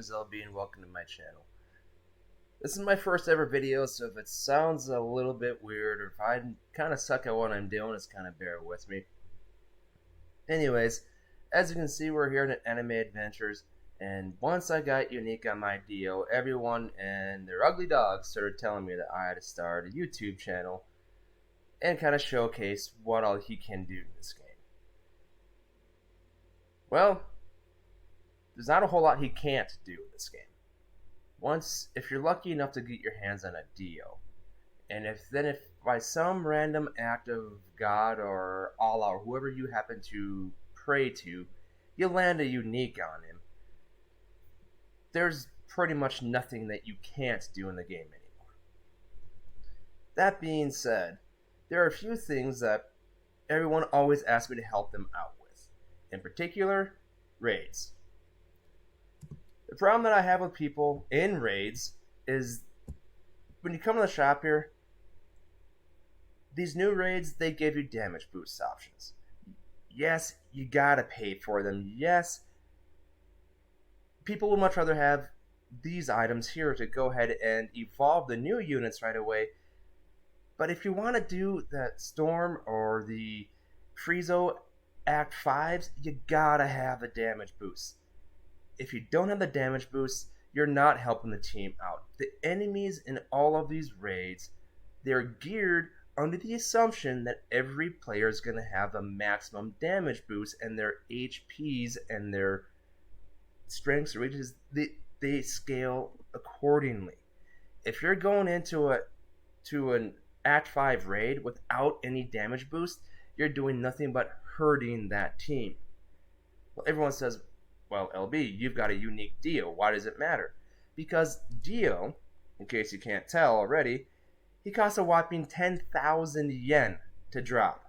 is LB and welcome to my channel. This is my first ever video, so if it sounds a little bit weird or if I kind of suck at what I'm doing, just kind of bear with me. Anyways, as you can see, we're here in Anime Adventures, and once I got unique on my Dio, everyone and their ugly dogs started telling me that I had to start a YouTube channel and kind of showcase what all he can do in this game. Well, there's not a whole lot he can't do in this game. If you're lucky enough to get your hands on a Dio, and if by some random act of God or Allah or whoever you happen to pray to, you land a unique on him, there's pretty much nothing that you can't do in the game anymore. That being said, there are a few things that everyone always asks me to help them out with. In particular, raids. The problem that I have with people in raids is when you come to the shop here, these new raids, they give you damage boost options. Yes, you gotta pay for them. Yes, people would much rather have these items here to go ahead and evolve the new units right away. But if you want to do that Storm or the Friezo Act 5s, you gotta have the damage boost. If you don't have the damage boost, you're not helping the team out. The enemies in all of these raids, they're geared under the assumption that every player is going to have a maximum damage boost, and their HPs and their strengths or ranges, they scale accordingly. If you're going into an Act 5 raid without any damage boost, you're doing nothing but hurting that team. Well, everyone says, well, LB, you've got a unique Dio. Why does it matter? Because Dio, in case you can't tell already, he costs a whopping 10,000 yen to drop.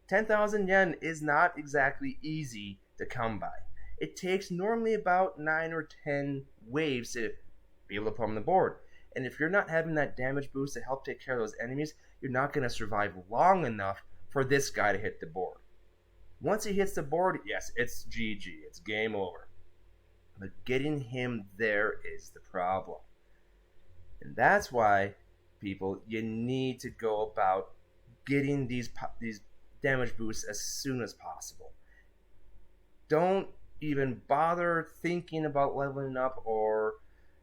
10,000 yen is not exactly easy to come by. It takes normally about 9 or 10 waves to be able to put on the board. And if you're not having that damage boost to help take care of those enemies, you're not going to survive long enough for this guy to hit the board. Once he hits the board, yes, it's GG. It's game over. But getting him there is the problem. And that's why, people, you need to go about getting these damage boosts as soon as possible. Don't even bother thinking about leveling up or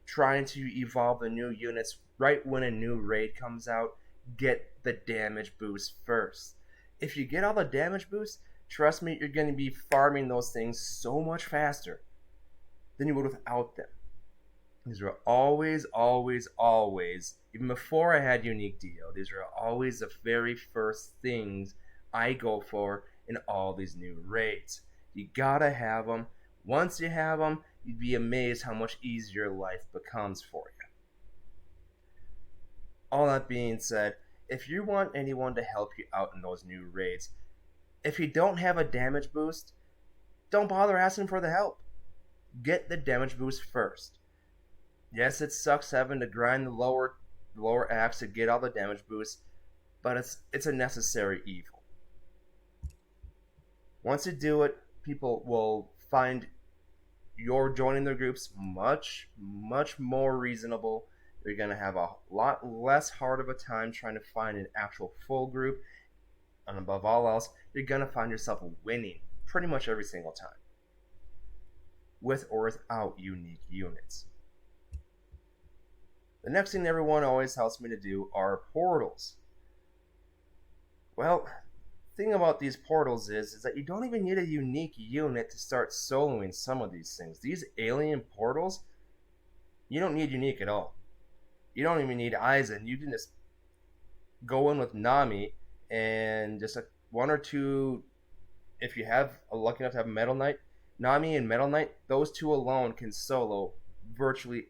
trying to evolve the new units right when a new raid comes out. Get the damage boost first. If you get all the damage boosts, trust me, you're going to be farming those things so much faster than you would without them. These are always, even before I had unique Dio, these are always the very first things I go for in all these new raids. You gotta have them. Once you have them, you'd be amazed how much easier life becomes for you. All that being said, if you want anyone to help you out in those new raids, if you don't have a damage boost, don't bother asking for the help. Get the damage boost first. Yes, it sucks having to grind the lower acts to get all the damage boosts, but it's a necessary evil. Once you do it, people will find your joining their groups much more reasonable. You're going to have a lot less hard of a time trying to find an actual full group. And above all else, you're going to find yourself winning pretty much every single time, with or without unique units. The next thing everyone always tells me to do are portals. Well, the thing about these portals is that you don't even need a unique unit to start soloing some of these things. These alien portals, you don't need unique at all. You don't even need Aizen. You can just go in with Nami and just one or two, if you have lucky enough to have Metal Knight, Nami and Metal Knight, those two alone can solo virtually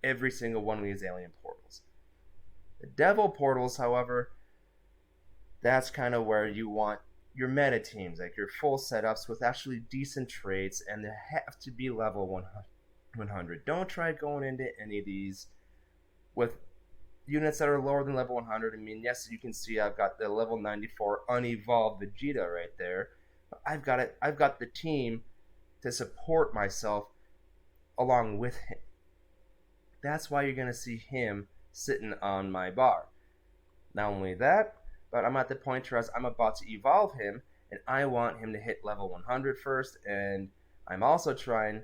every single one of these alien portals. The devil portals, however, that's kind of where you want your meta teams, like your full setups with actually decent traits, and they have to be level 100. Don't try going into any of these with units that are lower than level 100. I mean, yes, you can see I've got the level 94 unevolved Vegeta right there. I've got the team to support myself along with him. That's why you're going to see him sitting on my bar. Not only that, but I'm at the point where I'm about to evolve him, and I want him to hit level 100 first, and I'm also trying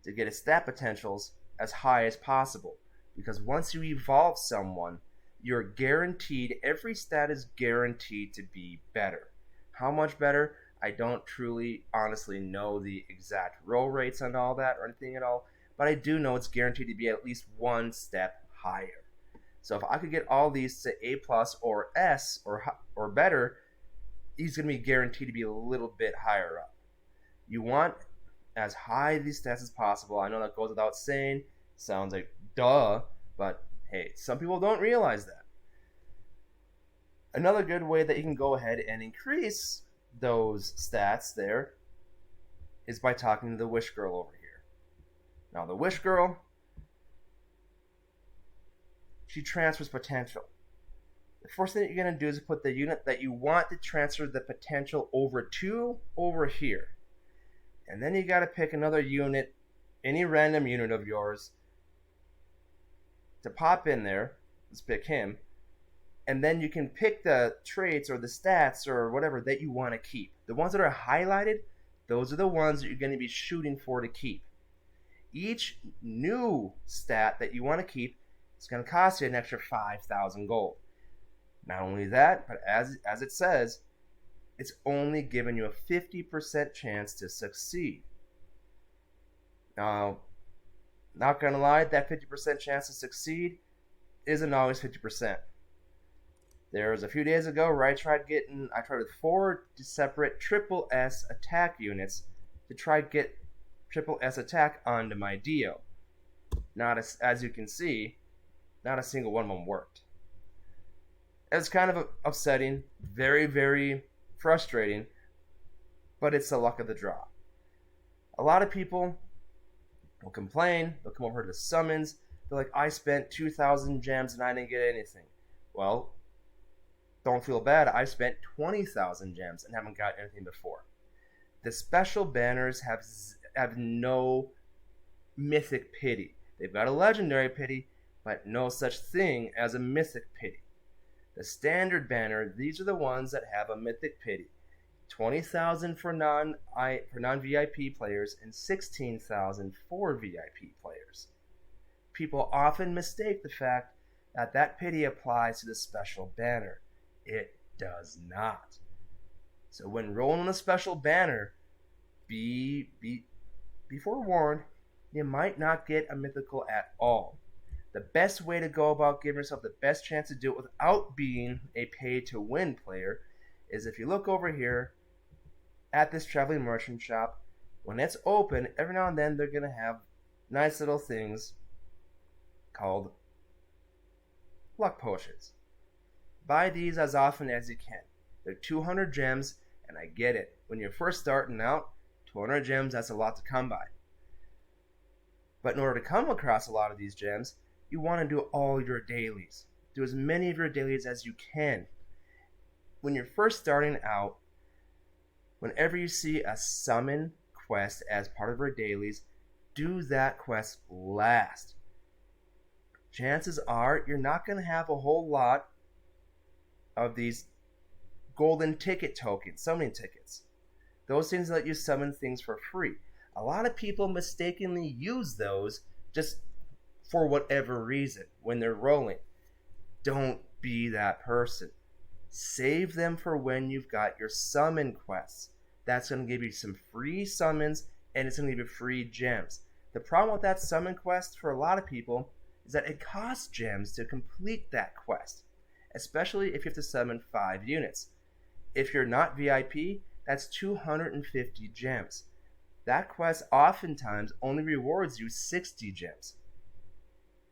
to get his stat potentials as high as possible. Because once you evolve someone, you're guaranteed, every stat is guaranteed to be better. How much better? I don't truly, honestly know the exact roll rates and all that or anything at all, but I do know it's guaranteed to be at least one step higher. So if I could get all these to A plus or S or better, he's going to be guaranteed to be a little bit higher up. You want as high these stats as possible. I know that goes without saying. Sounds like duh, but hey, some people don't realize that. Another good way that you can go ahead and increase those stats there is by talking to the Wish Girl over here. Now the Wish Girl, she transfers potential. The first thing that you're going to do is put the unit that you want to transfer the potential over to over here. And then you got to pick another unit, any random unit of yours, to pop in there. Let's pick him. And then you can pick the traits or the stats or whatever that you want to keep. The ones that are highlighted, those are the ones that you're going to be shooting for to keep. Each new stat that you want to keep is going to cost you an extra 5,000 gold. Not only that, but as it says, it's only giving you a 50% chance to succeed. Now, not going to lie, that 50% chance to succeed isn't always 50%. There was a few days ago where I tried with 4 separate triple S attack units to try to get triple S attack onto my Dio. As you can see, not a single one of them worked. It's kind of upsetting, very, very frustrating, but it's the luck of the draw. A lot of people will complain, they'll come over to the summons, they're like, I spent 2,000 gems and I didn't get anything. Well, don't feel bad, I spent 20,000 gems and haven't got anything before. The special banners have no mythic pity. They've got a legendary pity, but no such thing as a mythic pity. The standard banner, these are the ones that have a mythic pity. 20,000 for non-VIP players and 16,000 for VIP players. People often mistake the fact that that pity applies to the special banner. It does not. So when rolling on a special banner, be forewarned, you might not get a mythical at all. The best way to go about giving yourself the best chance to do it without being a pay-to-win player is if you look over here at this traveling merchant shop, when it's open, every now and then they're going to have nice little things called luck potions. Buy these as often as you can. They're 200 gems, and I get it. When you're first starting out, 200 gems, that's a lot to come by. But in order to come across a lot of these gems, you want to do all your dailies. Do as many of your dailies as you can. When you're first starting out, whenever you see a summon quest as part of your dailies, do that quest last. Chances are you're not going to have a whole lot of these golden ticket tokens, summoning tickets. Those things let you summon things for free. A lot of people mistakenly use those just for whatever reason when they're rolling. Don't be that person. Save them for when you've got your summon quests. That's going to give you some free summons and it's going to give you free gems. The problem with that summon quest for a lot of people is that it costs gems to complete that quest, especially if you have to summon 5 units. If you're not VIP, that's 250 gems. That quest oftentimes only rewards you 60 gems.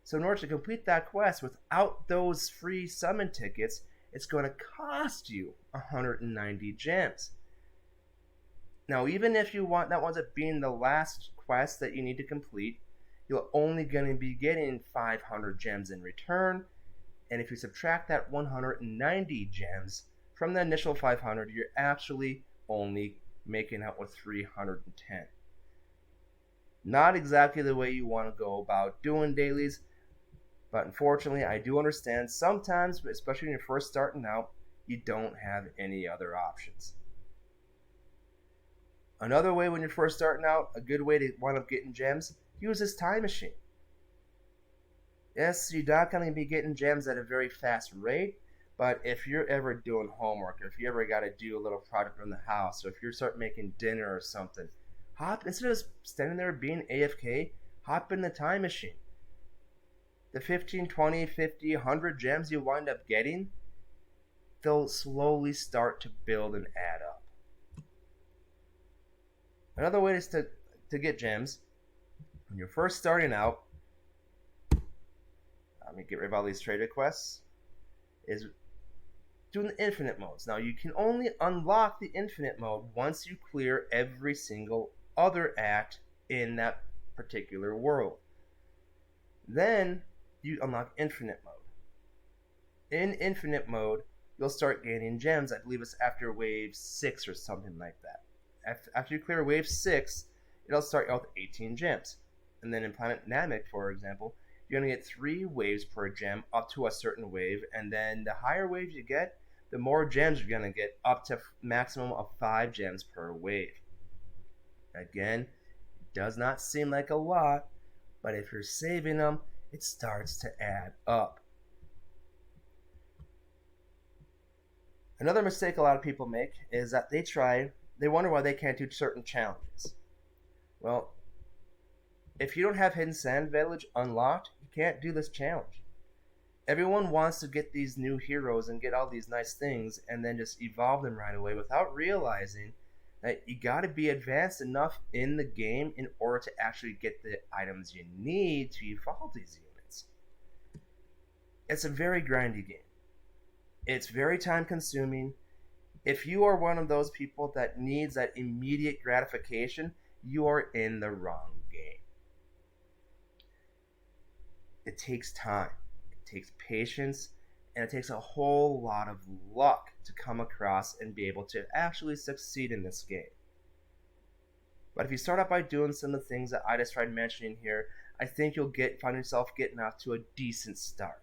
So in order to complete that quest without those free summon tickets, it's going to cost you 190 gems. Now, even if that winds up being the last quest that you need to complete, you're only going to be getting 500 gems in return. And if you subtract that 190 gems from the initial 500, you're actually only making out with 310. Not exactly the way you want to go about doing dailies, but unfortunately, I do understand sometimes, especially when you're first starting out, you don't have any other options. Another way when you're first starting out, a good way to wind up getting gems, use this time machine. Yes, you're not going to be getting gems at a very fast rate, but if you're ever doing homework, or if you ever got to do a little project around the house, or if you start making dinner or something, hop instead of standing there being AFK, hop in the time machine. The 15, 20, 50, 100 gems you wind up getting, they'll slowly start to build and add up. Another way is to get gems when you're first starting out. Let me get rid of all these trade requests. Is doing the infinite modes. Now you can only unlock the infinite mode once you clear every single other act in that particular world. Then you unlock infinite mode. In infinite mode, you'll start gaining gems. I believe it's after wave 6 or something like that. After you clear wave 6, it'll start out with 18 gems. And then in Planet Namek, for example, you're going to get 3 waves per gem up to a certain wave, and then the higher waves you get, the more gems you're going to get, up to maximum of 5 gems per wave. Again, it does not seem like a lot, but if you're saving them, it starts to add up. Another mistake a lot of people make is that they wonder why they can't do certain challenges. Well, if you don't have Hidden Sand Village unlocked, you can't do this challenge. Everyone wants to get these new heroes and get all these nice things and then just evolve them right away without realizing that you got to be advanced enough in the game in order to actually get the items you need to evolve these units. It's a very grindy game. It's very time consuming. If you are one of those people that needs that immediate gratification, you are in the wrong game. It takes time, it takes patience, and it takes a whole lot of luck to come across and be able to actually succeed in this game. But if you start out by doing some of the things that I just tried mentioning here, I think you'll find yourself getting off to a decent start.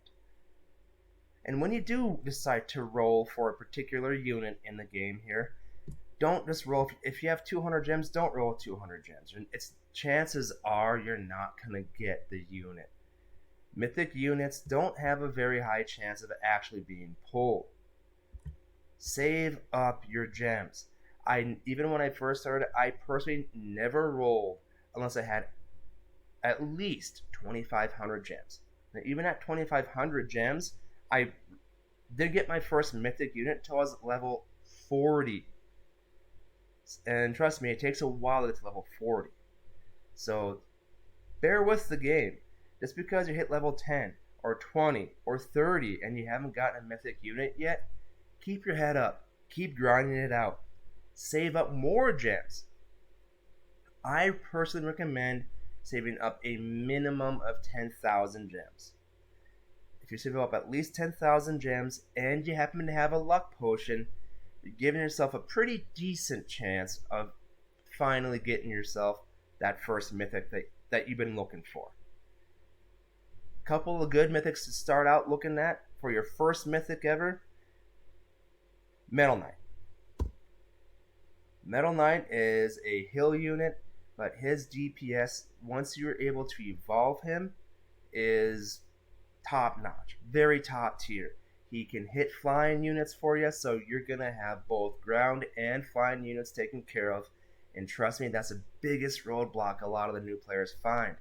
And when you do decide to roll for a particular unit in the game here, don't just roll. If you have 200 gems, don't roll 200 gems. Chances are you're not going to get the unit. Mythic units don't have a very high chance of actually being pulled. Save up your gems. Even when I first started, I personally never rolled unless I had at least 2,500 gems. Now, even at 2,500 gems, I didn't get my first mythic unit until I was level 40. And trust me, it takes a while to get to level 40. So bear with the game. Just because you hit level 10 or 20 or 30 and you haven't gotten a mythic unit yet, keep your head up. Keep grinding it out. Save up more gems. I personally recommend saving up a minimum of 10,000 gems. If you save up at least 10,000 gems and you happen to have a luck potion, you're giving yourself a pretty decent chance of finally getting yourself that first mythic that you've been looking for. A couple of good mythics to start out looking at for your first mythic ever. Metal Knight. Metal Knight is a heal unit, but his DPS, once you're able to evolve him, is top notch, very top tier. He can hit flying units for you, so you're gonna have both ground and flying units taken care of. And trust me, that's the biggest roadblock a lot of the new players find.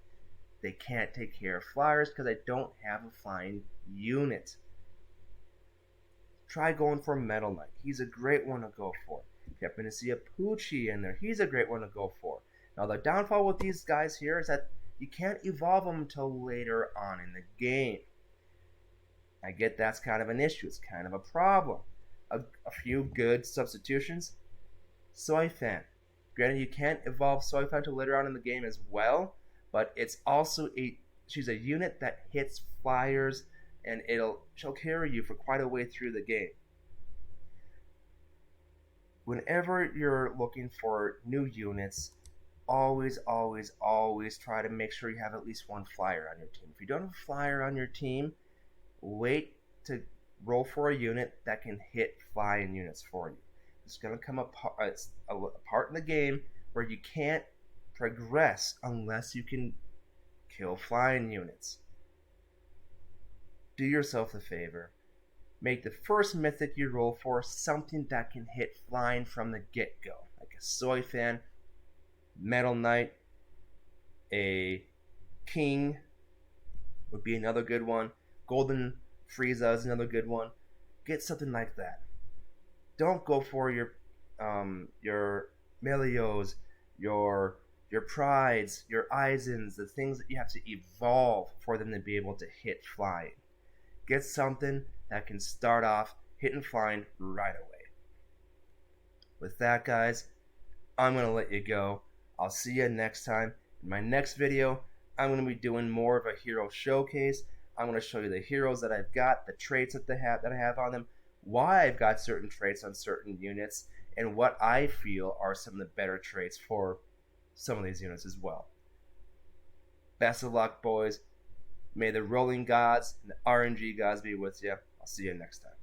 They can't take care of flyers because they don't have a flying unit. Try going for Metal Knight. He's a great one to go for. If you happen to see a Poochie in there, he's a great one to go for. Now the downfall with these guys here is that you can't evolve them until later on in the game. I get that's kind of an issue. It's kind of a problem. A few good substitutions. Soy Fan. Granted, you can't evolve Soy Fan until later on in the game as well, but it's also she's a unit that hits flyers, and she'll carry you for quite a way through the game. Whenever you're looking for new units, always, always, always try to make sure you have at least one flyer on your team. If you don't have a flyer on your team, wait to roll for a unit that can hit flying units for you. It's going to come a part in the game where you can't progress unless you can kill flying units. Do yourself a favor. Make the first mythic you roll for something that can hit flying from the get-go. Like a Soy Fan, Metal Knight, a King would be another good one. Golden Frieza is another good one. Get something like that. Don't go for your Melios, your Prides, your Eisens, the things that you have to evolve for them to be able to hit flying. Get something that can start off hitting flying right away. With that, guys, I'm going to let you go. I'll see you next time. In my next video, I'm going to be doing more of a hero showcase. I'm going to show you the heroes that I've got, the traits that I have on them, why I've got certain traits on certain units, and what I feel are some of the better traits for some of these units as well. Best of luck, boys. May the rolling gods and the RNG gods be with you. I'll see you next time.